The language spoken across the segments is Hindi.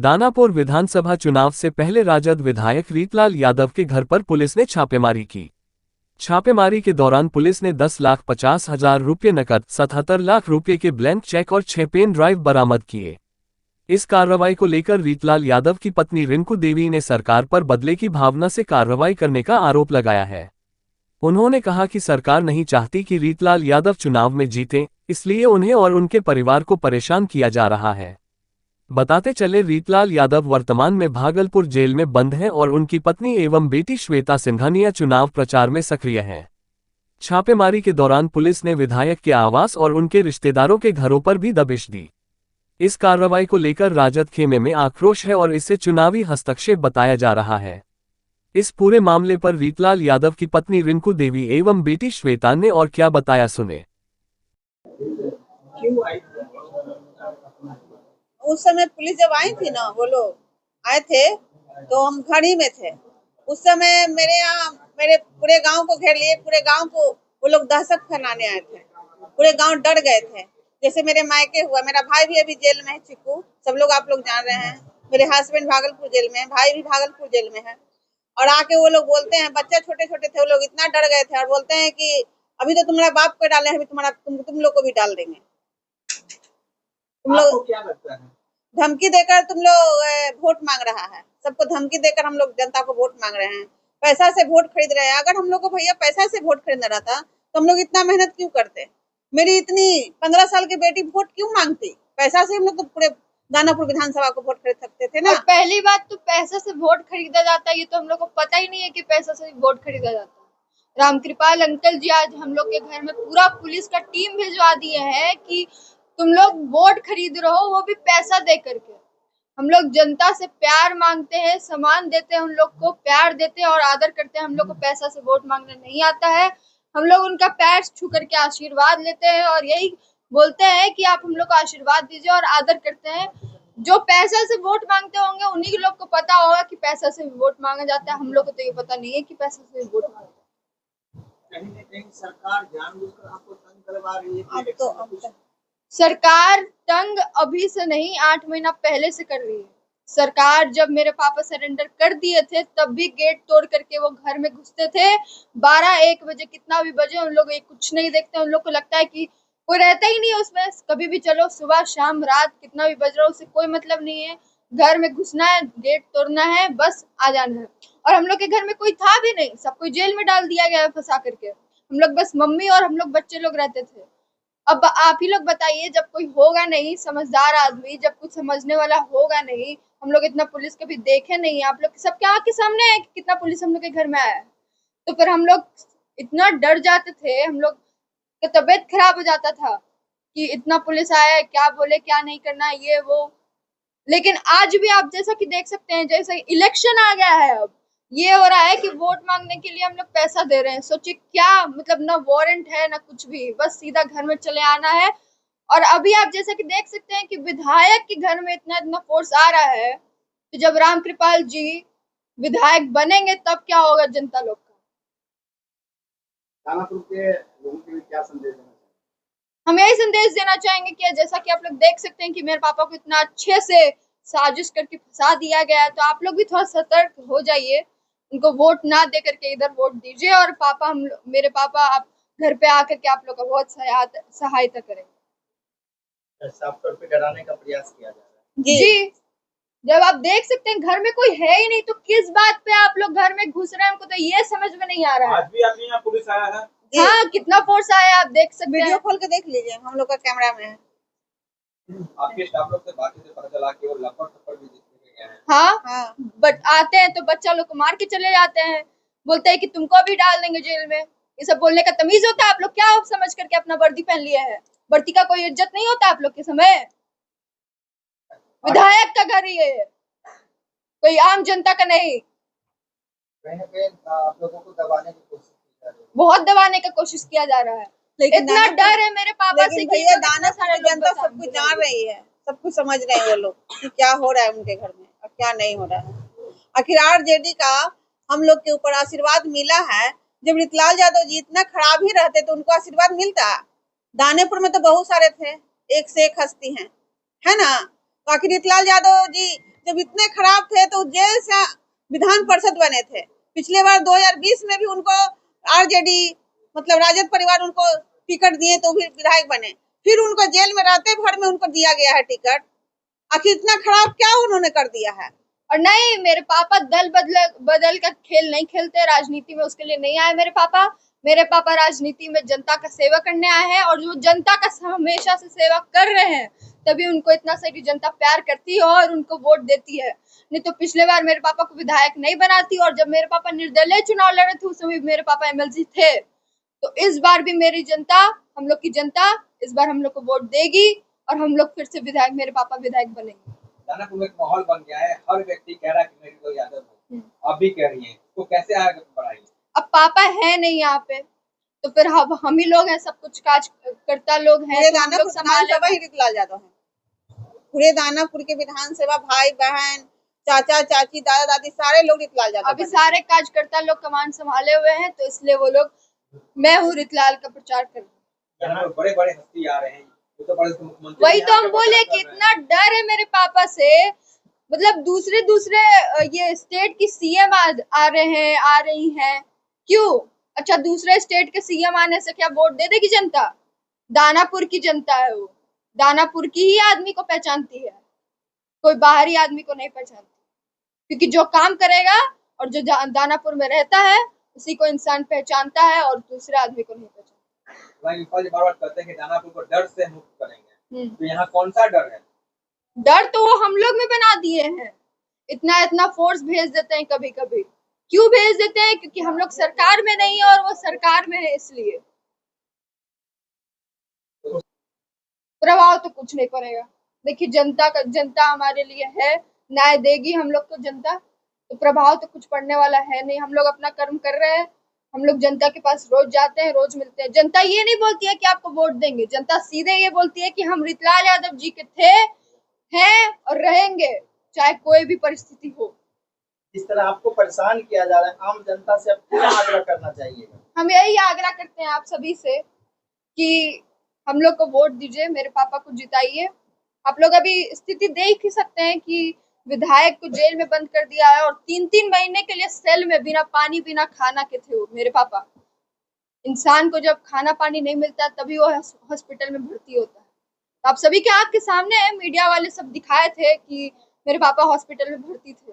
दानापुर विधानसभा चुनाव से पहले राजद विधायक रीतलाल यादव के घर पर पुलिस ने छापेमारी की। छापेमारी के दौरान पुलिस ने 10,50,000 रुपये नकद, 77 लाख रुपये के ब्लैंक चेक और 6 पेन ड्राइव बरामद किए। इस कार्रवाई को लेकर रीतलाल यादव की पत्नी रिंकू देवी ने सरकार पर बदले की भावना से कार्रवाई करने का आरोप लगाया है। उन्होंने कहा कि सरकार नहीं चाहती कि रीतलाल यादव चुनाव में जीतें, इसलिए उन्हें और उनके परिवार को परेशान किया जा रहा है। बताते चले, रीतलाल यादव वर्तमान में भागलपुर जेल में बंद हैं और उनकी पत्नी एवं बेटी श्वेता सिंघानिया चुनाव प्रचार में सक्रिय हैं। छापेमारी के दौरान पुलिस ने विधायक के आवास और उनके रिश्तेदारों के घरों पर भी दबिश दी। इस कार्रवाई को लेकर राजद खेमे में आक्रोश है और इसे चुनावी हस्तक्षेप बताया जा रहा है। इस पूरे मामले पर रीतलाल यादव की पत्नी रिंकू देवी एवं बेटी श्वेता ने और क्या बताया, सुने। उस समय पुलिस जब आई थी ना, वो लोग आए थे तो हम घर ही में थे। उस समय मेरे पूरे गांव को घेर लिए, पूरे गांव को वो लोग दहशत फैलाने आए थे। पूरे गांव डर गए थे। जैसे मेरे मायके हुआ, मेरा भाई भी अभी जेल में है, चिक्कू, सब लोग आप लोग जान रहे हैं। मेरे हस्बैंड भागलपुर जेल में है, भाई भी भागलपुर जेल में है। और आके वो लोग बोलते हैं, बच्चे छोटे छोटे थे, वो लोग इतना डर गए थे और बोलते हैं कि अभी तो तुम्हारा बाप को डाले, अभी तुम लोग को भी डाल देंगे। तुम लोग क्या लगता है? धमकी देकर तुम लोग वोट मांग रहा है, सबको धमकी देकर हम लोग जनता को वोट मांग रहे हैं, पैसा से वोट खरीद रहे हैं। अगर हम लोग को भैया पैसा से वोट खरीदना रहता तो हम लोग इतना मेहनत क्यों करते? मेरी इतनी 15 साल की बेटी वोट क्यों मांगती? पैसा से हम लोग तो पूरे दानापुर विधानसभा को वोट खरीद सकते थे ना। और पहली बात तो पैसा से वोट खरीदा जाता है, ये तो हम लोग को पता ही नहीं है कि पैसा से वोट खरीदा जाता है। रामकृपाल अंकल जी आज हम लोग के घर में पूरा पुलिस का टीम भिजवा दिए हैं कि तुम लोग वोट खरीद रहे हो, वो भी पैसा दे करके। हम लोग जनता से प्यार मांगते हैं, सम्मान देते हैं, उन लोग को प्यार देते हैं और आदर करते हैं। हम लोग को पैसा से वोट मांगना नहीं आता है। हम लोग उनका पैर छू करके आशीर्वाद लेते हैं और यही बोलते हैं कि आप हम लोग को आशीर्वाद दीजिए और आदर करते हैं। जो पैसा से वोट मांगते होंगे उन्हीं लोग को पता होगा कि पैसा से वोट मांगा जाता है। हम लोग को तो ये पता नहीं है कि पैसा से वोट मांगा जाता है। कहीं न कहीं सरकार जानबूझकर आपको तंग करवा रही है। सरकार तंग अभी से नहीं, 8 महीना पहले से कर रही है। सरकार जब मेरे पापा सरेंडर कर दिए थे तब भी गेट तोड़ करके वो घर में घुसते थे। 12-1 बजे कितना भी बजे उन लोग कुछ नहीं देखते। उन लोग को लगता है कि कोई रहता ही नहीं है उसमें, कभी भी चलो, सुबह शाम रात कितना भी बज रहा हो उससे कोई मतलब नहीं है। घर में घुसना है, गेट तोड़ना है, बस आ जाना है। और हम लोग के घर में कोई था भी नहीं, सबको जेल में डाल दिया गया फंसा करके। हम लोग बस मम्मी और हम लोग बच्चे लोग रहते थे। अब आप ही लोग बताइए, जब कोई होगा नहीं समझदार आदमी, जब कुछ समझने वाला होगा नहीं, हम लोग इतना पुलिस कभी देखे नहीं, आप लोग सबके आँख के सामने है कि कितना पुलिस हम लोग के घर में आया है। तो फिर हम लोग इतना डर जाते थे, हम लोग की तबीयत खराब हो जाता था कि इतना पुलिस आया है, क्या बोले क्या नहीं करना, ये वो। लेकिन आज भी आप जैसा कि देख सकते हैं, जैसे इलेक्शन आ गया है, अब ये हो रहा है कि वोट मांगने के लिए हम लोग पैसा दे रहे हैं। सोचिए क्या मतलब, ना वारंट है ना कुछ भी, बस सीधा घर में चले आना है। और अभी आप जैसा कि देख सकते हैं कि विधायक के घर में इतना फोर्स आ रहा है, तो जब रामकृपाल जी विधायक बनेंगे तब क्या होगा जनता लोग का। दानापुर के लोगों के लिए क्या संदेश देना चाहिए? हम यही संदेश देना चाहेंगे कि जैसा कि आप लोग देख सकते हैं कि मेरे पापा को इतना अच्छे से साजिश करके फंसा दिया गया है, तो आप लोग भी थोड़ा सतर्क हो जाइए, उनको वोट ना दे करके इधर वोट दीजिए। और मेरे पापा आप घर पे आकर के आप लोग का बहुत सहायता करेंगे। साफ तौर पे डराने का प्रयास किया जा रहा है। जी, जब आप देख सकते हैं घर में कोई है ही नहीं तो किस बात पे आप लोग घर में घुस रहे हैं, हमको तो ये समझ में नहीं आ रहा है। आज भी आपके यहाँ पुलिस आया है? हाँ, कितना फोर्स आया है आप देख सकते हैं। वीडियो खोल के देख लीजिए, हम लोग का कैमरा में है। आपके स्टाफ लोग से बातचीत से पता चला कि वो लपड़ भी दिखे गए हैं। हाँ, बट आते हैं तो बच्चा लोग को मार के चले जाते हैं, बोलते हैं कि तुमको भी डाल देंगे जेल में। ये सब बोलने का तमीज होता है? आप लोग क्या समझ करके अपना वर्दी पहन लिया है? वर्दी का कोई इज्जत नहीं होता आप लोग के समय? विधायक का घर ही है, कोई आम जनता का नहीं। कहीं न कहीं आप लोगों को दबाने की कोशिश की जा रही है। बहुत दबाने का कोशिश किया जा रहा है, लेकिन इतना डर है मेरे पापा से कि भैया दानापुर जनता सब कुछ जान रही है, सब कुछ समझ रहे हैं वो लोग कि क्या हो रहा है उनके घर में और क्या नहीं हो रहा है। आखिर आरजेडी का हम लोग के ऊपर आशीर्वाद मिला है। जब रीतलाल यादव जी इतना खराब ही रहते तो उनको आशीर्वाद मिलता। दानापुर में तो बहुत सारे थे, एक से एक हस्ती है ना। तो आखिर रीतलाल यादव जी जब इतने खराब थे तो जेल से विधान पार्षद बने थे। पिछले बार 2020 में भी उनको आरजेडी मतलब राजद परिवार उनको टिकट दिए तो भी विधायक बने, फिर उनको जेल में रहते भर में उनको दिया गया है टिकट। आखिर इतना खराब क्या उन्होंने कर दिया है? और नहीं, मेरे पापा दल बदल का खेल नहीं खेलते, राजनीति में उसके लिए नहीं आए मेरे पापा राजनीति में जनता का सेवा करने आए हैं, और जो जनता का हमेशा से सेवा कर रहे हैं तभी उनको इतना सारी जनता प्यार करती है और उनको वोट देती है। नहीं तो पिछले बार मेरे पापा को विधायक नहीं बनाती, और जब मेरे पापा निर्दलीय चुनाव लड़े थे उस समय मेरे पापा एमएलसी थे। तो इस बार भी मेरी जनता, हम लोग की जनता इस बार हम लोग को वोट देगी और हम लोग फिर से विधायक, मेरे पापा विधायक बनेंगे। दानापुर में एक माहौल बन गया है, हर व्यक्ति कह रहा है कि मेरी तो यादव हो, आप भी कह रही हैं, तो कैसे आगे बढ़ाएंगे? अब पापा है नहीं यहाँ पे तो फिर हम ही लोग हैं, सब कुछ काज करता लोग हैं, पूरे तो हम लोग दानापुर संभाले। विधानसभा ही रीतलाल यादव है। पूरे दानापुर के विधानसभा भाई बहन चाचा चाची दादा दादी सारे लोग रीतलाल यादव। अभी सारे कार्यकर्ता लोग कमान संभाले हुए हैं, तो इसलिए वो लोग, मैं हूँ रीतलाल का प्रचार कर रही हूँ। बड़े बड़े हस्ती आ रहे हैं, तो बड़े मुख्यमंत्री, वही तो हम बोले कि इतना डर है मेरे पापा से, मतलब दूसरे ये स्टेट की सीएम आ रहे हैं, आ रही हैं, क्यों? अच्छा, दूसरे स्टेट के सीएम आने से क्या वोट दे देगी जनता? दानापुर की जनता है, वो दानापुर की ही आदमी को पहचानती है, कोई बाहरी आदमी को नहीं पहचानती, क्योंकि जो काम करेगा और जो दानापुर में रहता है उसी को इंसान पहचानता है और दूसरे आदमी को नहीं पहचानता। बार कहते हैं कि दानापुर को डर से मुक्त करेंगे, तो यहाँ कौन सा डर है? डर तो वो हम लोग में बना दिए हैं, इतना फोर्स भेज देते हैं कभी कभी। क्यों भेज देते हैं? क्योंकि हम लोग सरकार में नहीं है और वो सरकार में है, इसलिए प्रभाव तो कुछ नहीं पड़ेगा। देखिए, जनता हमारे लिए है, न्याय देगी हम लोग को जनता, तो प्रभाव तो कुछ पड़ने वाला है नहीं। हम लोग अपना कर्म कर रहे हैं, हम लोग जनता के पास रोज जाते हैं, रोज मिलते हैं। जनता ये नहीं बोलती है कि आपको वोट देंगे, जनता सीधे ये बोलती है कि हम रीतलाल यादव जी के थे, हैं और रहेंगे, चाहे कोई भी परिस्थिति हो। जिस तरह आपको परेशान किया जा रहा है, आम जनता से अब क्या आग्रह करना चाहिए? हम यही आग्रह करते हैं आप सभी से कि हम लोग को वोट दीजिए, मेरे पापा को जिताइए। आप लोग अभी स्थिति देख ही सकते हैं कि विधायक को जेल में बंद कर दिया है और 3-3 महीने के लिए सेल में बिना पानी बिना खाना के थे वो मेरे पापा। इंसान को जब खाना पानी नहीं मिलता तभी वो हॉस्पिटल में भर्ती होता है। तो आप सभी के आंख के सामने है, मीडिया वाले सब दिखाए थे कि मेरे पापा हॉस्पिटल में भर्ती थे।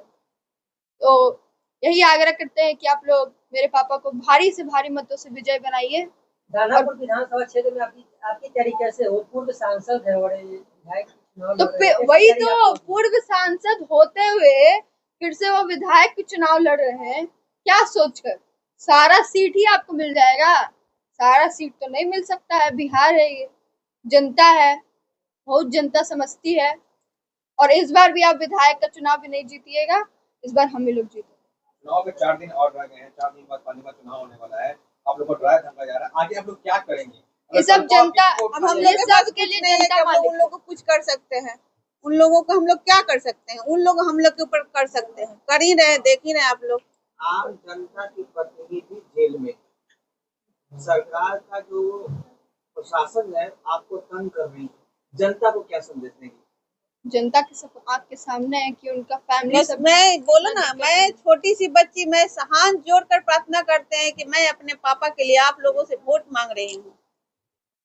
तो यही आग्रह करते हैं कि आप लोग मेरे पापा को भारी से भारी मतों से विजय बनाइए। दानापुर विधानसभा क्षेत्र में आपकी तरीके से हो, पूर्व सांसद है और विधायक तो वही तो, पूर्व सांसद होते हुए फिर से वो विधायक के चुनाव लड़ रहे हैं, क्या सोचकर? सारा सीट ही आपको मिल जाएगा? सारा सीट तो नहीं मिल सकता है, बिहार है ये, जनता है, बहुत जनता समझती है। और इस बार भी आप विधायक का चुनाव भी नहीं जीतिएगा, इस बार हम ही लोग जीतेंगे। चुनाव में 4 दिन और रह गए हैं, 4 दिन बाद पानीपत चुनाव होने वाला है, आप लोग को ड्राई धमका जा रहा है, आगे आप लोग क्या करेंगे? ये सब जनता, अब हम लोग के लिए जनता मालिक, उन लोगों को कुछ कर सकते हैं, उन लोगों को हम लोग क्या कर सकते हैं? उन लोग हम लोग के ऊपर कर सकते हैं, कर ही रहे, देख ही रहे आप लोग। आम जनता की प्रतिनिधि जेल में, सरकार का जो प्रशासन है आपको तंग कर रही है, जनता को क्या संदेश देंगे? जनता के सब आँख के सामने है कि उनका फैमिली सब, मैं बोलो ना, मैं छोटी सी बच्ची, मैं हाथ जोड़कर प्रार्थना करते हैं कि मैं अपने पापा के लिए आप लोगों से वोट मांग रही हूँ।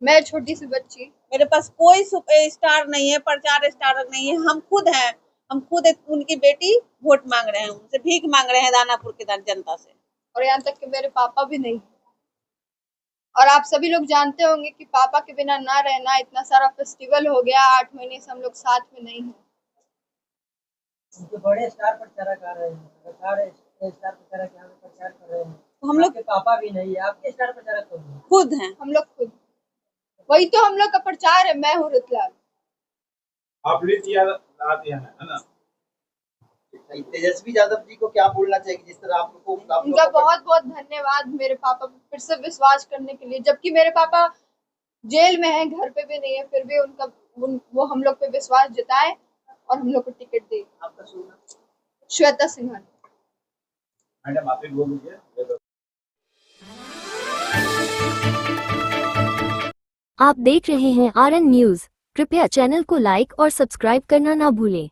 मैं छोटी सी बच्ची, मेरे पास कोई स्टार नहीं है, प्रचार स्टार नहीं है, हम खुद हैं, हम खुद उनकी बेटी वोट मांग रहे हैं, उनसे भीख मांग रहे हैं दानापुर की जनता से। और यहाँ तक कि मेरे पापा भी नहीं। और आप सभी लोग जानते होंगे कि पापा के बिना ना रहना, इतना सारा फेस्टिवल हो गया, 8 महीने से हम लोग साथ में नहीं हैं। उनके बड़े स्टार प्रचारक आ रहे हैं, स्टार प्रचारक यहाँ पे प्रचार कर रहे हैं, तो हम लोग के पापा भी नहीं है, आपके स्टार प्रचारक तो नहीं, खुद हैं, हम लोग खुद, वही तो हम लोग का प्रचार है। मैं हूँ रीतलाल। आप आते हैं, है ना? तेजस्वी यादव जी को क्या बोलना चाहिए जिस तरह आपको उनका बहुत बहुत धन्यवाद मेरे पापा पर फिर से विश्वास करने के लिए, जबकि मेरे पापा जेल में हैं, घर पे भी नहीं है, फिर भी वो हम लोग पे विश्वास जताए और हम लोग को टिकट दे। आपका सुनना? श्वेता सिन्हा। मैडम आप ही बोल दीजिए। आप देख रहे हैं RN न्यूज। कृपया चैनल को लाइक और सब्सक्राइब करना ना भूलें।